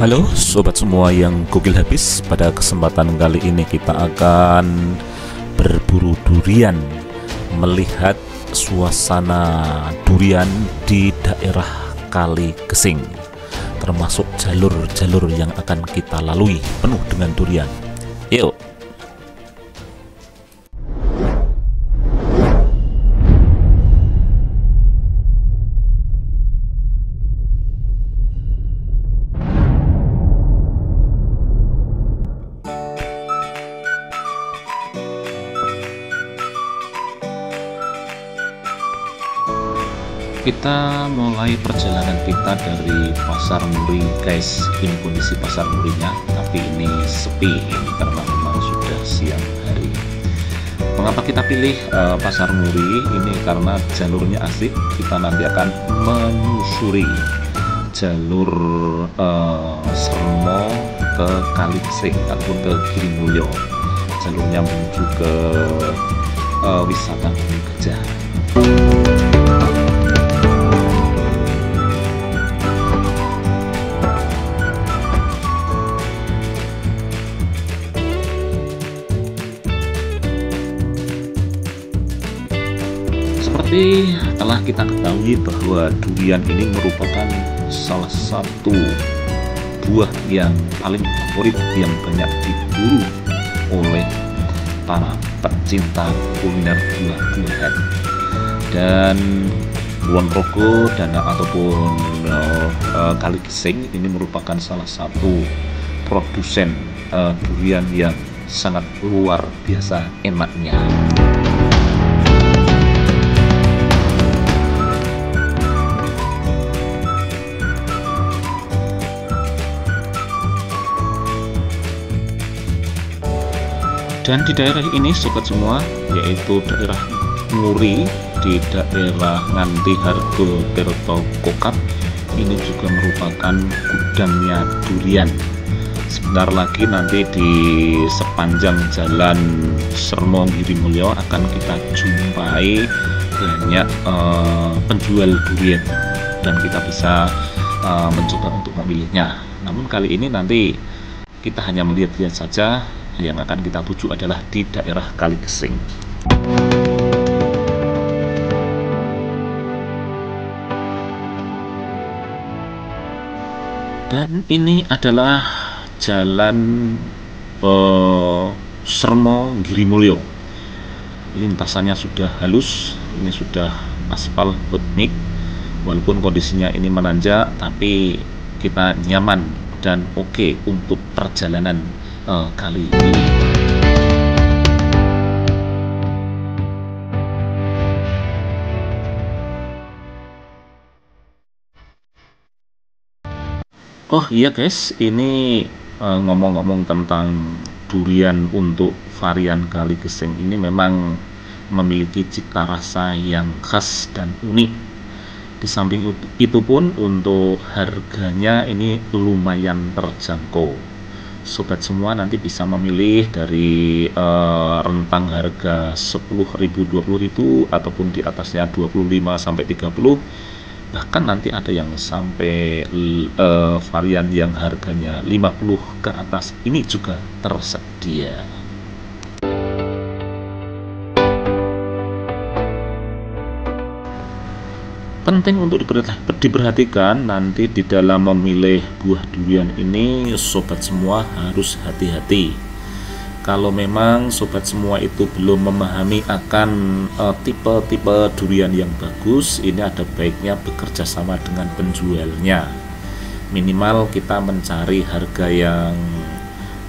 Halo sobat semua yang gokil habis. Pada kesempatan kali ini kita akan berburu durian, melihat suasana durian di daerah Kali Gesing, termasuk jalur-jalur yang akan kita lalui penuh dengan durian. Yuk. Kita mulai perjalanan kita dari Pasar Muri, guys. Ini kondisi Pasar Murinya, tapi ini sepi ini karena memang sudah siang hari. Mengapa kita pilih Pasar Muri ini? Karena jalurnya asik. Kita nanti akan menyusuri jalur Sermo ke Kali Gesing ataupun ke Girimulyo. Jalurnya menuju ke wisata Gunung Gajah. Seperti telah kita ketahui bahwa durian ini merupakan salah satu buah yang paling favorit yang banyak diburu oleh para pecinta kuliner buah-buahan. Dan Kulonprogo dan ataupun Kali Gesing ini merupakan salah satu produsen durian yang sangat luar biasa enaknya. Dan di daerah ini sobat semua, yaitu daerah Muri, di daerah Nganti Hargo Tirto Kokap, ini juga merupakan gudangnya durian. Sebentar lagi nanti di sepanjang jalan Sermo Girimulyo akan kita jumpai banyak penjual durian dan kita bisa mencoba untuk memilihnya. Namun kali ini nanti kita hanya melihat-lihat saja. Yang akan kita tuju adalah di daerah Kali Gesing. Dan ini adalah jalan Sermo Girimulyo. Ini lintasannya sudah halus, ini sudah aspal hotnik. Walaupun kondisinya ini menanjak, tapi kita nyaman dan oke untuk perjalanan kali ini. Oh iya guys, ini ngomong-ngomong tentang durian untuk varian Kali Gesing ini memang memiliki cita rasa yang khas dan unik. Di samping itu pun untuk harganya ini lumayan terjangkau. Sobat semua nanti bisa memilih dari rentang harga 10.000, 20.000 ataupun di atasnya 25 sampai 30. Bahkan nanti ada yang sampai varian yang harganya 50 ke atas ini juga tersedia. Penting untuk diperhatikan nanti di dalam memilih buah durian ini, sobat semua harus hati-hati. Kalau memang sobat semua itu belum memahami akan tipe-tipe durian yang bagus, ini ada baiknya bekerja sama dengan penjualnya. Minimal kita mencari harga yang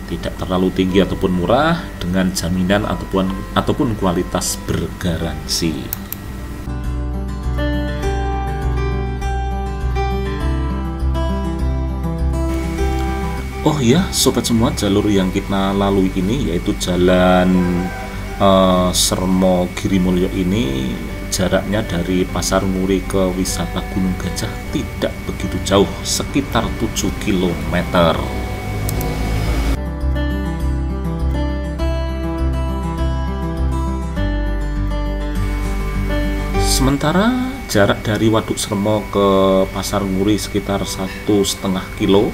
tidak terlalu tinggi ataupun murah dengan jaminan ataupun kualitas bergaransi. Oh ya sobat semua, jalur yang kita lalui ini yaitu jalan Sermo Girimulyo ini jaraknya dari Pasar Muri ke wisata Gunung Gajah tidak begitu jauh, sekitar 7 km. Sementara jarak dari Waduk Sermo ke Pasar Muri sekitar 1,5 kilo.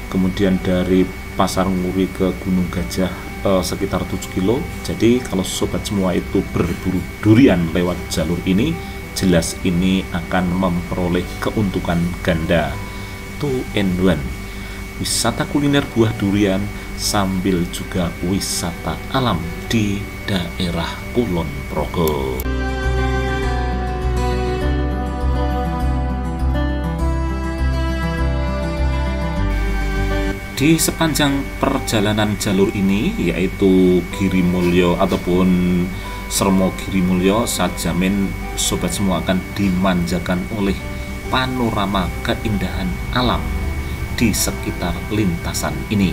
kemudian dari Pasar Nguri ke Gunung Gajah sekitar 7 kilo. Jadi kalau sobat semua itu berburu durian lewat jalur ini, jelas ini akan memperoleh keuntungan ganda. 2 in 1, wisata kuliner buah durian sambil juga wisata alam di daerah Kulon Progo. Di sepanjang perjalanan jalur ini, yaitu Girimulyo ataupun Sremo Girimulyo, saya jamin sobat semua akan dimanjakan oleh panorama keindahan alam di sekitar lintasan ini.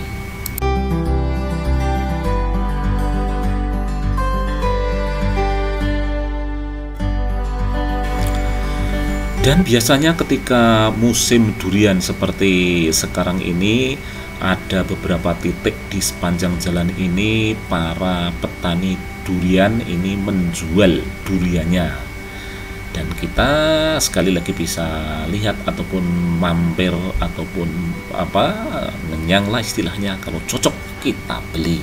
Dan biasanya ketika musim durian seperti sekarang ini, ada beberapa titik di sepanjang jalan ini para petani durian ini menjual duriannya, dan kita sekali lagi bisa lihat ataupun mampir ataupun ngenyang lah istilahnya, kalau cocok kita beli.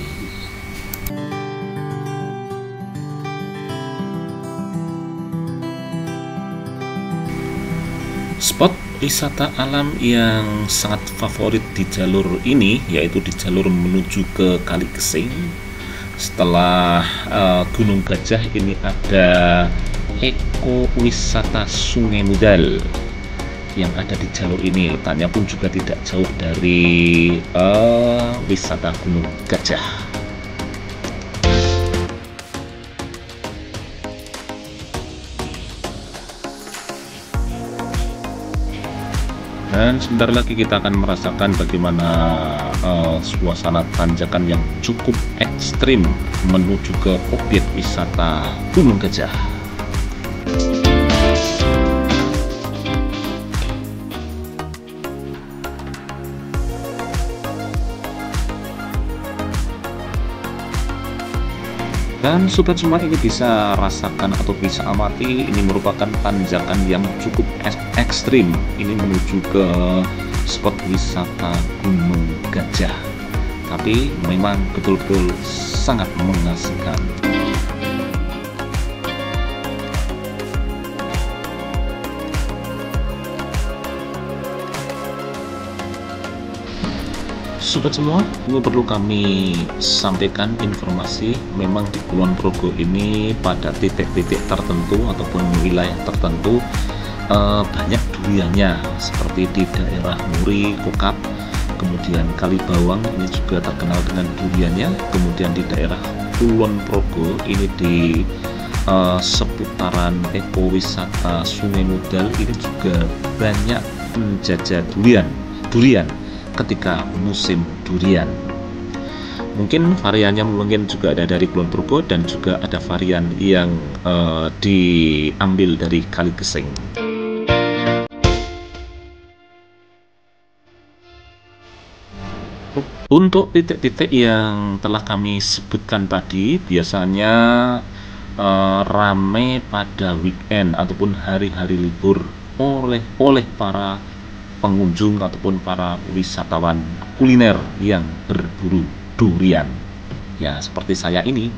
Spot wisata alam yang sangat favorit di jalur ini yaitu di jalur menuju ke Kali Gesing. Setelah Gunung Gajah ini ada ekowisata Sungai Mudal yang ada di jalur ini. Letaknya pun juga tidak jauh dari wisata Gunung Gajah. Dan sebentar lagi kita akan merasakan bagaimana suasana tanjakan yang cukup ekstrim menuju ke objek wisata Gunung Gajah. Dan sobat semua ini bisa rasakan atau bisa amati, ini merupakan tanjakan yang cukup ekstrim. Ini menuju ke spot wisata Gunung Gajah. Tapi memang betul-betul sangat mengasihkan. Sobat semua, ini perlu kami sampaikan informasi, memang di Kulon Progo ini pada titik-titik tertentu ataupun wilayah tertentu banyak duriannya, seperti di daerah Muri, Kokap, kemudian Kalibawang ini juga terkenal dengan duriannya, kemudian di daerah Kulon Progo ini di seputaran ekowisata Sungai Mudal ini juga banyak menjajah durian ketika musim durian. Mungkin variannya mungkin juga ada dari Kulon Progo dan juga ada varian yang diambil dari Kali Gesing. Untuk titik-titik yang telah kami sebutkan tadi biasanya ramai pada weekend ataupun hari-hari libur oleh para pengunjung ataupun para wisatawan kuliner yang berburu durian. Ya, seperti saya ini.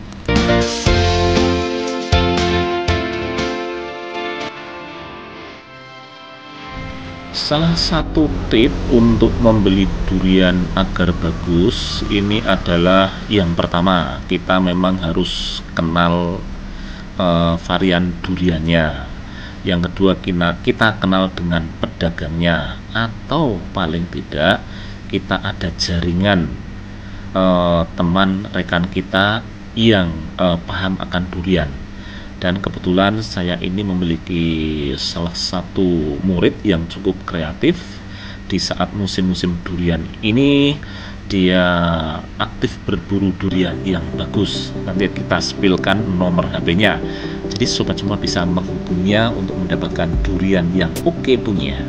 Salah satu tip untuk membeli durian agar bagus ini adalah yang pertama, kita memang harus kenal varian duriannya. Yang kedua, kita kenal dengan pedagangnya, atau paling tidak kita ada jaringan teman rekan kita yang paham akan durian. Dan kebetulan saya ini memiliki salah satu murid yang cukup kreatif. Di saat musim-musim durian ini dia aktif berburu durian yang bagus. Nanti kita spilkan nomor HP-nya. Jadi sobat semua bisa menghubunginya untuk mendapatkan durian yang oke punya.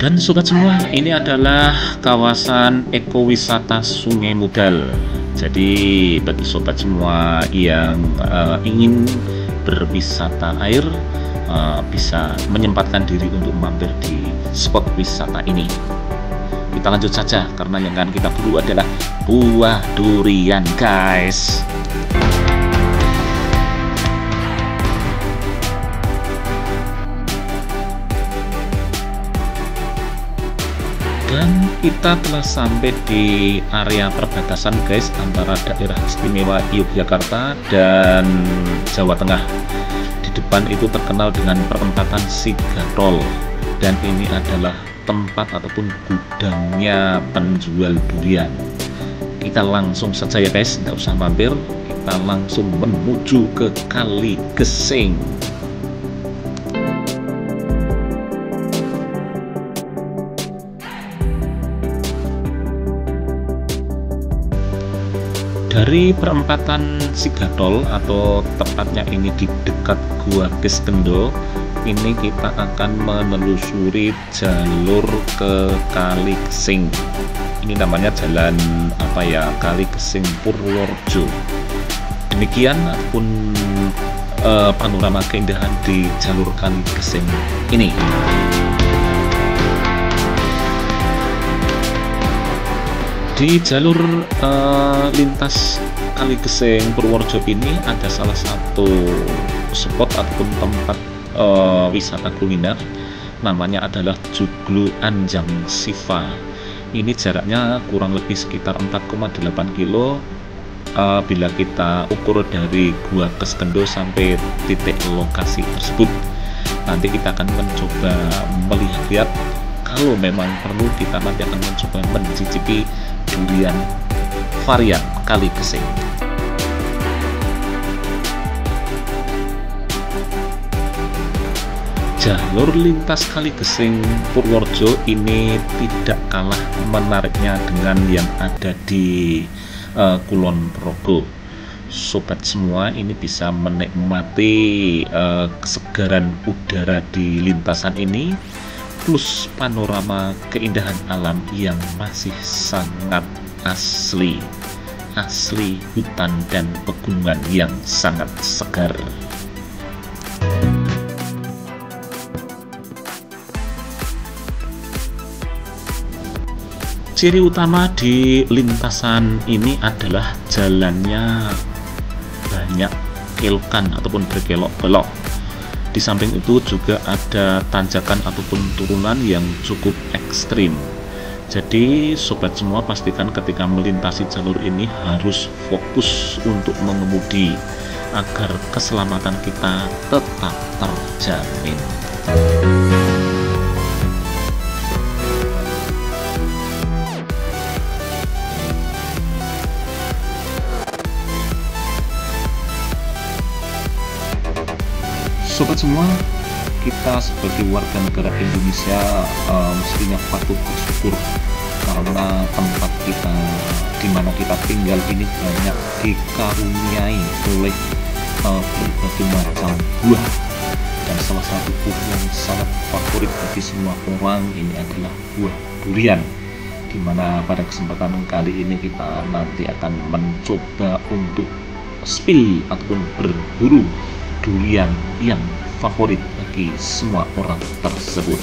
Dan sobat semua, ini adalah kawasan ekowisata Sungai Mudal. Jadi bagi sobat semua yang ingin berwisata air bisa menyempatkan diri untuk mampir di spot wisata ini. Kita lanjut saja karena yang akan kita buru adalah buah durian, guys. Dan kita telah sampai di area perbatasan, guys, antara daerah istimewa Yogyakarta dan Jawa Tengah. Di depan itu terkenal dengan perempatan Sigatol, dan ini adalah tempat ataupun gudangnya penjual durian. Kita langsung saja ya, guys, tidak usah mampir, kita langsung menuju ke Kali Gesing. Dari perempatan Sigatol, atau tepatnya ini di dekat Gua Geskendo, ini kita akan menelusuri jalur ke Kali Gesing. Ini namanya jalan apa ya, Kali Gesing Purworejo. Demikian pun panorama keindahan di jalur Kali Gesing ini. Di jalur lintas Kali Gesing Purworejo ini ada salah satu spot ataupun tempat wisata kuliner, namanya adalah Joglo Anjang Siva. Ini jaraknya kurang lebih sekitar 4,8 kilo bila kita ukur dari Gua Geskendo sampai titik lokasi tersebut. Nanti kita akan mencoba melihat, kalau memang perlu kita nanti akan mencoba mencicipi durian varian Kali Gesing. Jalur lintas Kali Gesing Purworejo ini tidak kalah menariknya dengan yang ada di Kulon Progo. Sobat semua, ini bisa menikmati kesegaran udara di lintasan ini, plus panorama keindahan alam yang masih sangat asli hutan dan pegunungan yang sangat segar. Ciri utama di lintasan ini adalah jalannya banyak kelokan ataupun berkelok-kelok. Di samping itu juga ada tanjakan ataupun turunan yang cukup ekstrim. Jadi sobat semua, pastikan ketika melintasi jalur ini harus fokus untuk mengemudi agar keselamatan kita tetap terjamin. Sobat semua, kita sebagai warga negara Indonesia mestinya patut bersyukur karena tempat kita di mana kita tinggal ini banyak dikaruniai oleh berbagai macam buah, dan salah satu buah yang sangat favorit bagi semua orang ini adalah buah durian, di mana pada kesempatan kali ini kita nanti akan mencoba untuk spill ataupun berburu durian yang favorit bagi semua orang tersebut.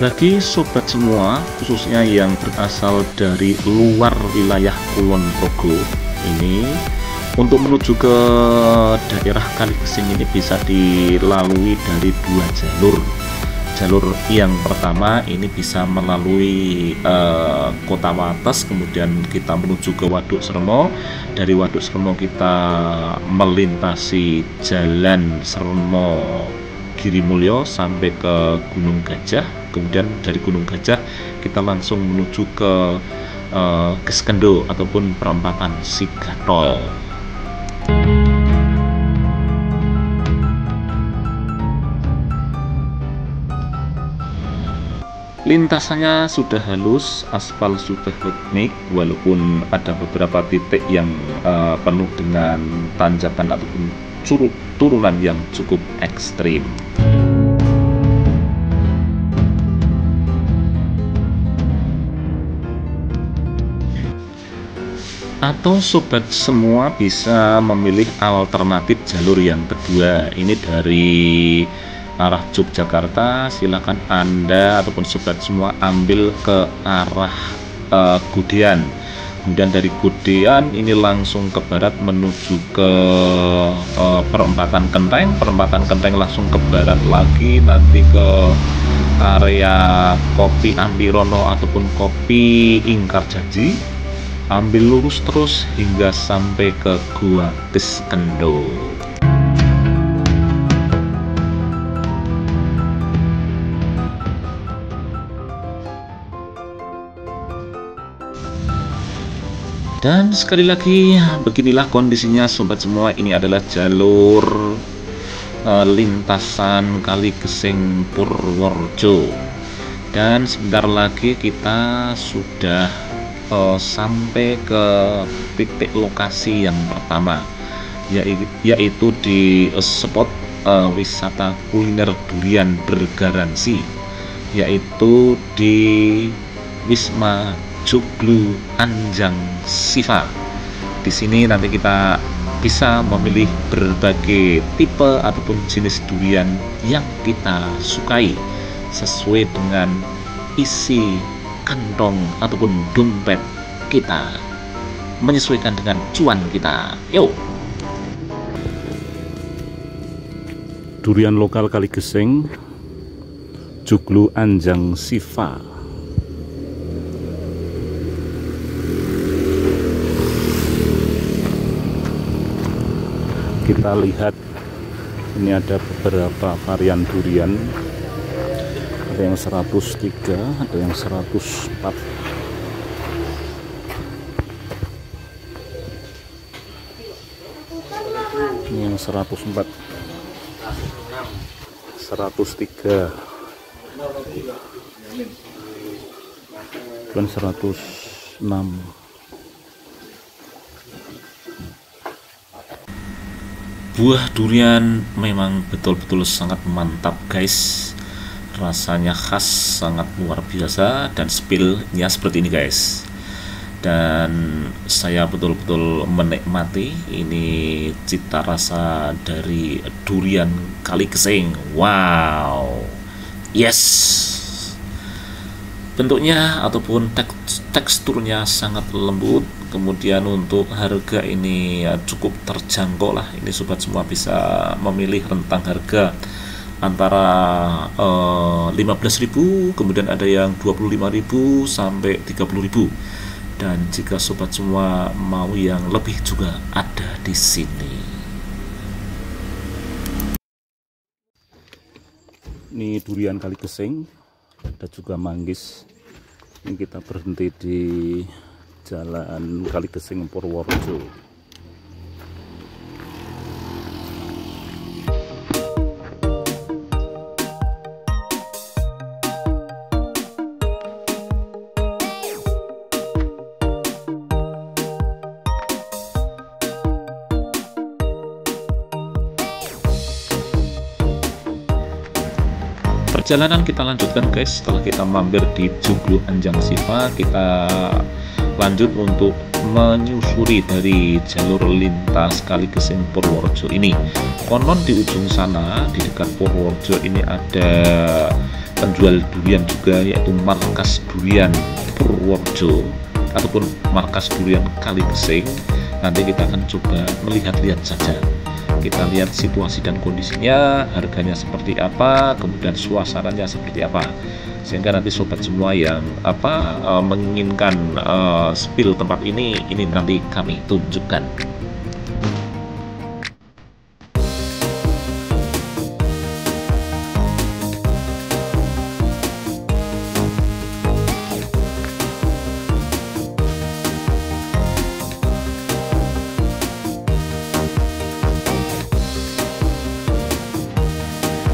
Bagi sobat semua, khususnya yang berasal dari luar wilayah Kulon Progo ini, untuk menuju ke daerah Kali Gesing ini bisa dilalui dari dua jalur. Jalur yang pertama ini bisa melalui Kota Wates, kemudian kita menuju ke Waduk Sremo. Dari Waduk Sremo kita melintasi Jalan Sremo Girimulyo sampai ke Gunung Gajah. Kemudian dari Gunung Gajah kita langsung menuju ke Geskendo ataupun perempatan Sigatol. Lintasannya sudah halus, aspal sudah teknik, walaupun ada beberapa titik yang penuh dengan tanjakan ataupun turunan yang cukup ekstrim. Atau sobat semua bisa memilih alternatif jalur yang kedua. Ini dari arah Yogyakarta, silakan Anda ataupun sobat semua ambil ke arah Gudean. Kemudian dari Gudean ini langsung ke barat menuju ke perempatan Kenteng langsung ke barat lagi, nanti ke area Kopi Ampirono ataupun Kopi Ingkar Janji. Ambil lurus terus hingga sampai ke Gua Tiskendo. Dan sekali lagi, beginilah kondisinya sobat semua. Ini adalah jalur lintasan Kali Geseng Purworejo. Dan sebentar lagi kita sudah sampai ke titik lokasi yang pertama, yaitu di spot wisata kuliner durian bergaransi, yaitu di Wisma Joglo Anjang Sifa. Di sini nanti kita bisa memilih berbagai tipe ataupun jenis durian yang kita sukai sesuai dengan isi kantong ataupun dompet kita, menyesuaikan dengan cuan kita. Yuk. Durian lokal Kali Geseng, Joglo Anjang Sifa. Kita lihat ini ada beberapa varian durian. Ada yang 103, ada yang 104. Ini yang 104, 103, dan 106. Buah durian memang betul-betul sangat mantap guys. Rasanya khas, sangat luar biasa, dan spillnya seperti ini guys. Dan saya betul-betul menikmati ini cita rasa dari durian Kali Geseng. Wow, yes, bentuknya ataupun teksturnya sangat lembut. Kemudian untuk harga ini cukup terjangkau lah. Ini sobat semua bisa memilih rentang harga antara 15.000, kemudian ada yang 25.000 sampai 30.000. Dan jika sobat semua mau yang lebih juga ada di sini. Ini durian Kali Geseng, ada juga manggis. Ini kita berhenti di Jalan Kali Geseng Purworejo. Perjalanan kita lanjutkan guys. Setelah kita mampir di Joglo Anjang Sifa, kita lanjut untuk menyusuri dari jalur lintas Kali Geseng Purworejo ini. Konon di ujung sana, di dekat Purworejo ini ada penjual durian juga, yaitu markas durian Purworejo ataupun markas durian Kali Geseng. Nanti kita akan coba melihat-lihat saja. Kita lihat situasi dan kondisinya, harganya seperti apa, kemudian suasananya seperti apa, sehingga nanti sobat semua yang menginginkan spill tempat ini nanti kami tunjukkan.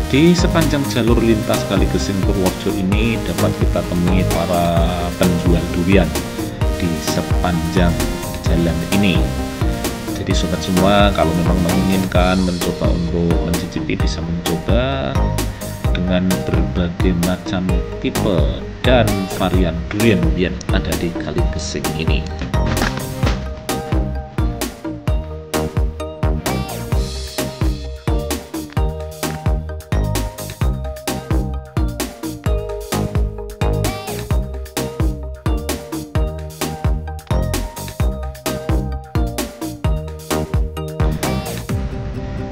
Di sepanjang jalur lintas Kali Gesing Purworejo ini dapat kita temui para penjual durian di sepanjang jalan ini. Jadi sobat semua, kalau memang menginginkan mencoba untuk mencicipi, bisa mencoba dengan berbagai macam tipe dan varian durian yang ada di Kali Gesing ini.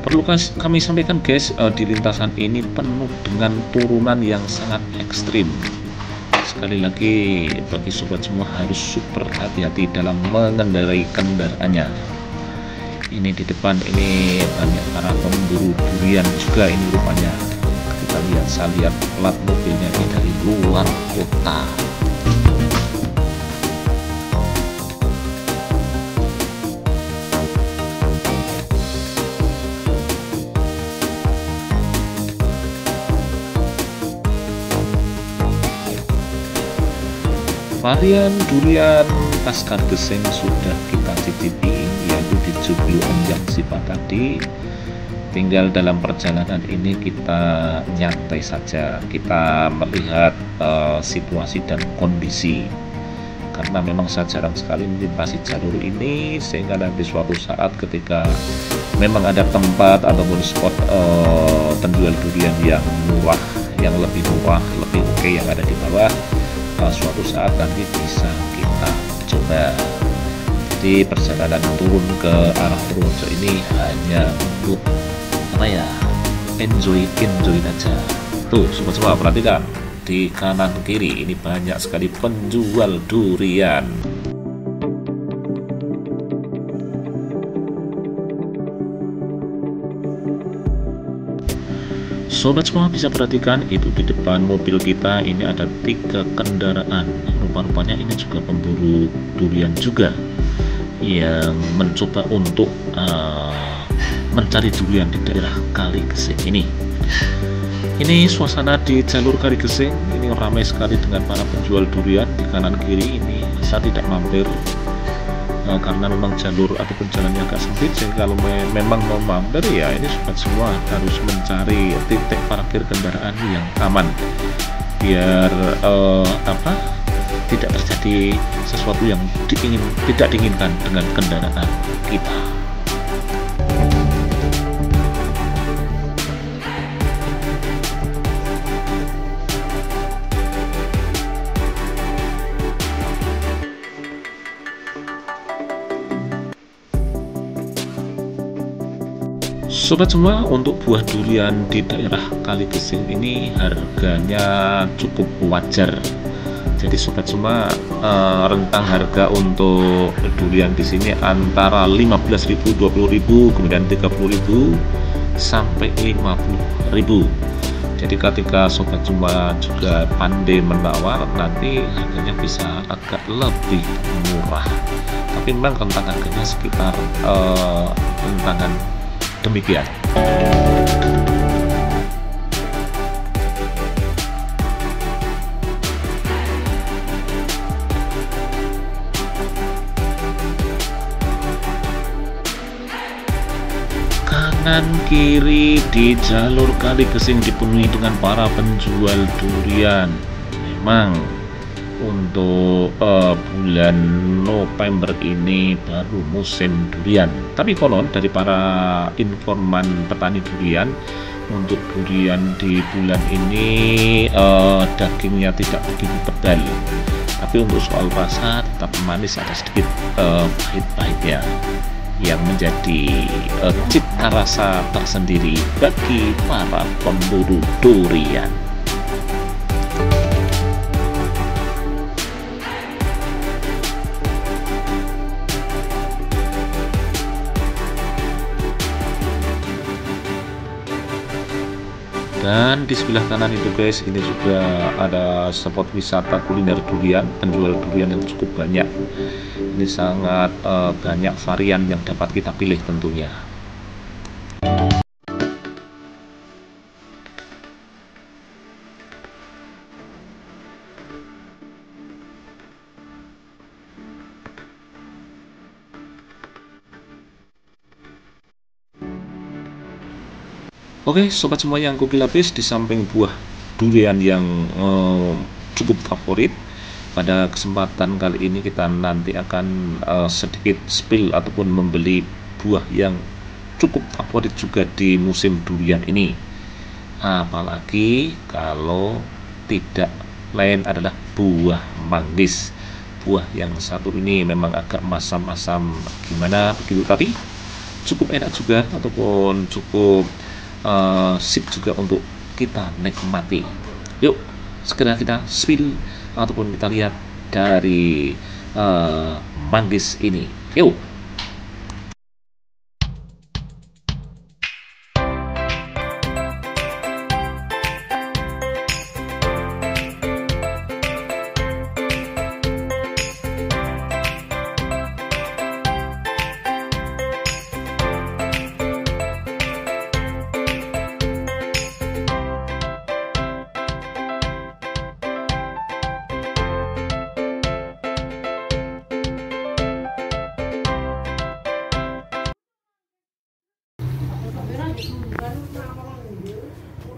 Perlu kami sampaikan guys, di lintasan ini penuh dengan turunan yang sangat ekstrim. Sekali lagi bagi sobat semua harus super hati-hati dalam mengendarai kendaraannya. Ini di depan ini banyak para pemburu durian juga ini rupanya. Kita lihat, saya lihat plat mobilnya ini dari luar kota. Varian durian khas Kali Gesing sudah kita cicipi, yaitu di Joglo Enjang Sipa tadi. Tinggal dalam perjalanan ini kita nyantai saja, kita melihat situasi dan kondisi. Karena memang saya jarang sekali melintasi jalur ini, sehingga nanti suatu saat ketika memang ada tempat ataupun spot penjual durian yang murah, yang lebih murah, lebih oke yang ada di bawah, suatu saat nanti bisa kita coba. Jadi perjalanan turun ke arah Purworejo ini hanya untuk enjoy aja. Tuh sobat semua, perhatikan di kanan kiri ini banyak sekali penjual durian. Sobat semua bisa perhatikan itu di depan mobil kita ini ada 3 kendaraan. Rupa-rupanya ini juga pemburu durian juga yang mencoba untuk mencari durian di daerah Kali Gesing ini. Ini suasana di jalur Kali Gesing ini ramai sekali dengan para penjual durian. Di kanan kiri ini saya tidak mampir karena memang jalur ataupun jalannya agak sempit, sehingga kalau memang mau mampir ya ini sobat semua harus mencari titik parkir kendaraan yang aman biar tidak terjadi sesuatu yang tidak diinginkan dengan kendaraan kita. Sobat semua, untuk buah durian di daerah Kali Gesing ini harganya cukup wajar. Jadi sobat semua, rentang harga untuk durian di sini antara 15.000, 20.000, kemudian 30.000 sampai 50.000. Jadi ketika sobat semua juga pandai menawar, nanti harganya bisa agak lebih murah. Tapi memang rentang harganya sekitar rentangan demikian. Kanan kiri di jalur Kali Gesing dipenuhi dengan para penjual durian. Memang untuk bulan November ini baru musim durian, tapi konon dari para informan petani durian, untuk durian di bulan ini dagingnya tidak begitu tebal, tapi untuk soal rasa tetap manis, ada sedikit pahit-pahitnya yang menjadi cita rasa tersendiri bagi para pemburu durian. Dan di sebelah kanan itu guys, ini juga ada spot wisata kuliner durian, penjual durian yang cukup banyak. Ini sangat banyak varian yang dapat kita pilih tentunya. Oke, sobat semua yang gokil habis, di samping buah durian yang cukup favorit, pada kesempatan kali ini kita nanti akan sedikit spill ataupun membeli buah yang cukup favorit juga di musim durian ini. Apalagi kalau tidak lain adalah buah manggis. Buah yang satu ini memang agak masam-masam gimana begitu, tapi cukup enak juga ataupun cukup sip juga untuk kita nikmati. Yuk, segera kita spill ataupun kita lihat dari manggis ini. Yuk.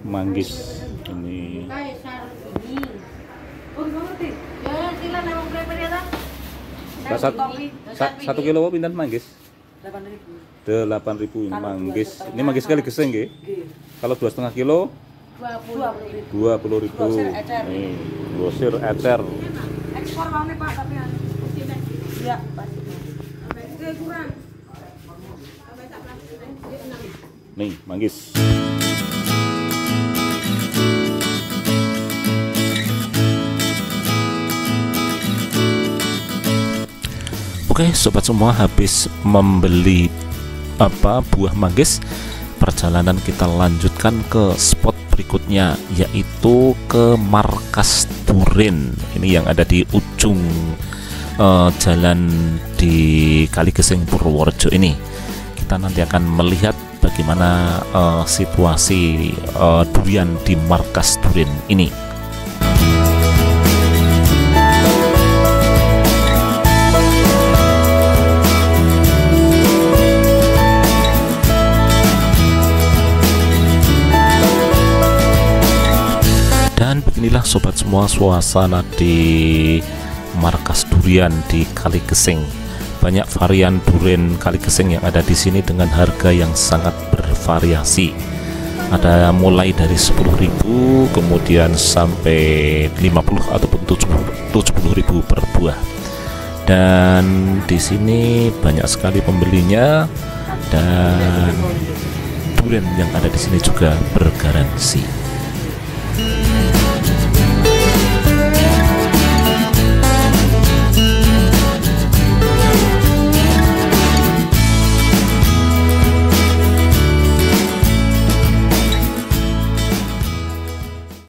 Manggis ini satu kilo pinten manggis? 8.000 manggis. Ini manggis kali geseng nggih. Kalau 2,5 kilo 20.000. Nih, grosir ecer. Ekspor mau nih Pak, tapi ya pasti. Kurang. Nih, manggis. Oke, sobat semua, habis membeli buah manggis, perjalanan kita lanjutkan ke spot berikutnya, yaitu ke markas Duren. Ini yang ada di ujung jalan di Kaligeseng Purworejo ini. Kita nanti akan melihat bagaimana situasi durian di markas Duren ini. Dan beginilah sobat semua suasana di markas durian di Kaligeseng. Banyak varian durian Kaligeseng yang ada di sini dengan harga yang sangat bervariasi. Ada mulai dari 10.000 kemudian sampai 50 ataupun 70.000 per buah. Dan di sini banyak sekali pembelinya, dan durian yang ada di sini juga bergaransi.